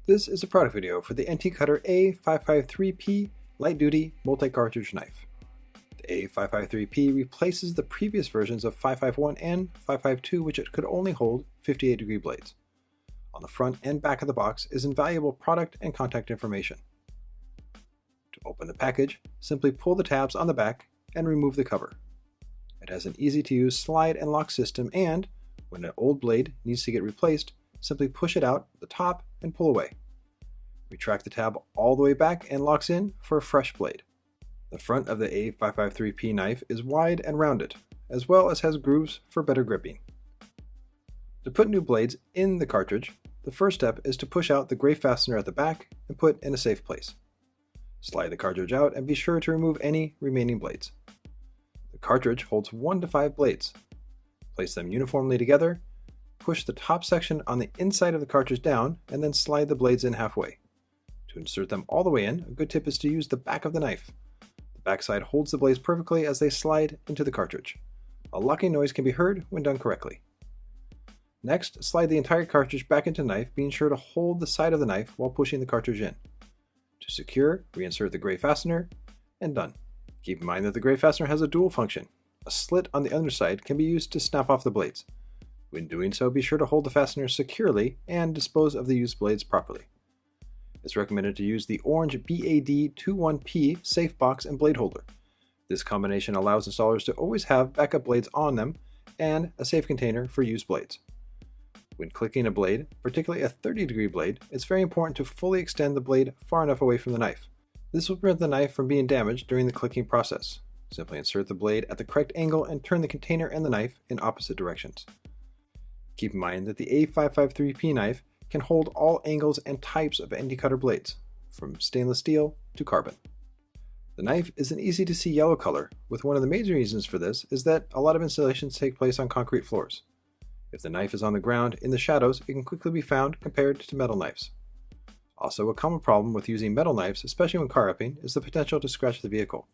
This is a product video for the NT Cutter A-553P light-duty multi-cartridge knife. The A-553P replaces the previous versions of 551 and 552, which it could only hold 58-degree blades. On the front and back of the box is invaluable product and contact information. To open the package, simply pull the tabs on the back and remove the cover. It has an easy-to-use slide and lock system, and when an old blade needs to get replaced, simply push it out the top and pull away. Retract the tab all the way back and locks in for a fresh blade. The front of the A553P knife is wide and rounded, as well as has grooves for better gripping. To put new blades in the cartridge, the first step is to push out the gray fastener at the back and put in a safe place. Slide the cartridge out and be sure to remove any remaining blades. The cartridge holds 1 to 5 blades. Place them uniformly together. Push the top section on the inside of the cartridge down and then slide the blades in halfway. To insert them all the way in, a good tip is to use the back of the knife. The backside holds the blades perfectly as they slide into the cartridge. A locking noise can be heard when done correctly. Next, slide the entire cartridge back into the knife, being sure to hold the side of the knife while pushing the cartridge in. To secure, reinsert the gray fastener, and done. Keep in mind that the gray fastener has a dual function. A slit on the underside can be used to snap off the blades. When doing so, be sure to hold the fastener securely and dispose of the used blades properly. It's recommended to use the orange BAD-21P safe box and blade holder. This combination allows installers to always have backup blades on them and a safe container for used blades. When clicking a blade, particularly a 30-degree blade, it's very important to fully extend the blade far enough away from the knife. This will prevent the knife from being damaged during the clicking process. Simply insert the blade at the correct angle and turn the container and the knife in opposite directions. Keep in mind that the A553P knife can hold all angles and types of NT Cutter blades, from stainless steel to carbon. The knife is an easy to see yellow color, with one of the major reasons for this is that a lot of installations take place on concrete floors. If the knife is on the ground in the shadows, it can quickly be found compared to metal knives. Also, a common problem with using metal knives, especially when car wrapping, is the potential to scratch the vehicle.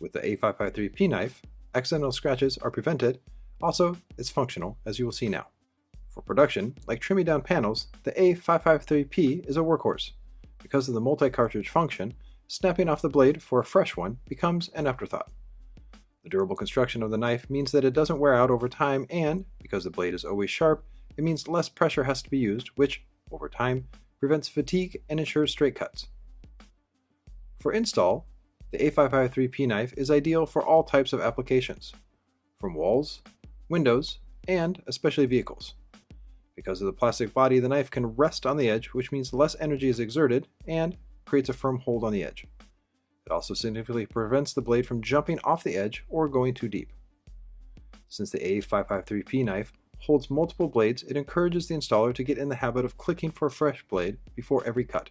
With the A553P knife, accidental scratches are prevented. Also, it's functional, as you will see now. For production, like trimming down panels, the A553P is a workhorse. Because of the multi-cartridge function, snapping off the blade for a fresh one becomes an afterthought. The durable construction of the knife means that it doesn't wear out over time, and because the blade is always sharp, it means less pressure has to be used, which, over time, prevents fatigue and ensures straight cuts. For install, the A553P knife is ideal for all types of applications, from walls, windows, and especially vehicles. Because of the plastic body, the knife can rest on the edge, which means less energy is exerted and creates a firm hold on the edge. It also significantly prevents the blade from jumping off the edge or going too deep. Since the A553P knife holds multiple blades, it encourages the installer to get in the habit of clicking for a fresh blade before every cut.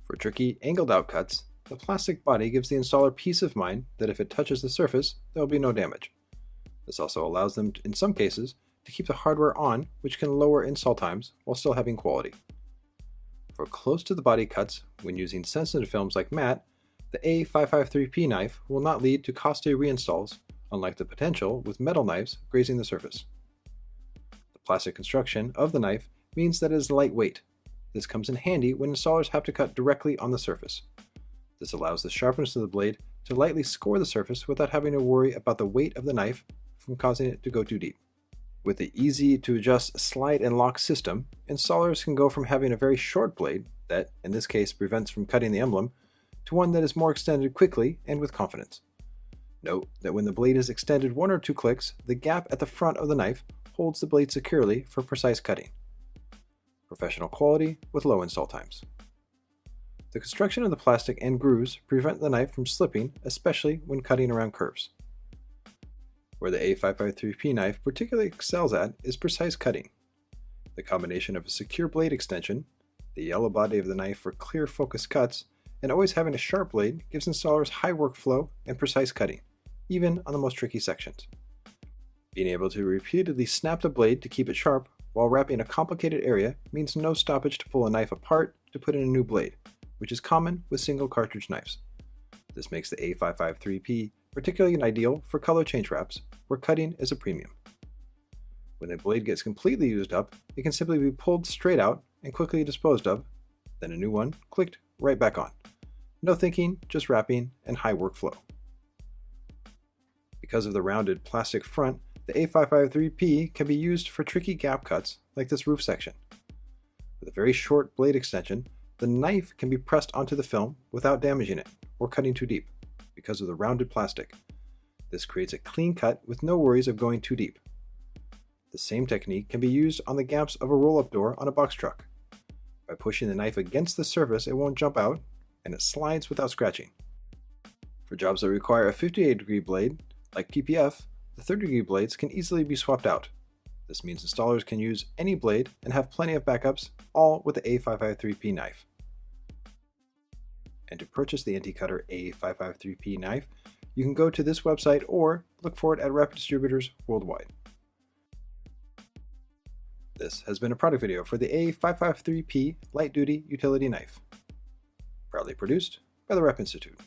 For tricky, angled-out cuts, the plastic body gives the installer peace of mind that if it touches the surface, there will be no damage. This also allows them, in some cases, to keep the hardware on, which can lower install times while still having quality. For close to the body cuts, when using sensitive films like matte, the A553P knife will not lead to costly reinstalls, unlike the potential with metal knives grazing the surface. The plastic construction of the knife means that it is lightweight. This comes in handy when installers have to cut directly on the surface. This allows the sharpness of the blade to lightly score the surface without having to worry about the weight of the knife from causing it to go too deep. With the easy-to-adjust slide and lock system, installers can go from having a very short blade that, in this case, prevents from cutting the emblem, to one that is more extended quickly and with confidence. Note that when the blade is extended 1 or 2 clicks, the gap at the front of the knife holds the blade securely for precise cutting. Professional quality with low install times. The construction of the plastic and grooves prevent the knife from slipping, especially when cutting around curves. Where the A553P knife particularly excels at is precise cutting. The combination of a secure blade extension, the yellow body of the knife for clear focused cuts, and always having a sharp blade gives installers high workflow and precise cutting, even on the most tricky sections. Being able to repeatedly snap the blade to keep it sharp while wrapping a complicated area means no stoppage to pull a knife apart to put in a new blade, which is common with single cartridge knives. This makes the A553P particularly ideal for color change wraps, where cutting is a premium. When the blade gets completely used up, it can simply be pulled straight out and quickly disposed of, then a new one clicked right back on. No thinking, just wrapping, and high workflow. Because of the rounded plastic front, the A553P can be used for tricky gap cuts like this roof section. With a very short blade extension, the knife can be pressed onto the film without damaging it or cutting too deep because of the rounded plastic. This creates a clean cut with no worries of going too deep. The same technique can be used on the gaps of a roll-up door on a box truck. By pushing the knife against the surface, it won't jump out, and it slides without scratching. For jobs that require a 58-degree blade, like PPF, the 30-degree blades can easily be swapped out. This means installers can use any blade and have plenty of backups, all with the A553P knife. And to purchase the NT Cutter A553P knife, you can go to this website or look for it at Rapid distributors worldwide. This has been a product video for the A553P light-duty utility knife, proudly produced by the Rep Institute.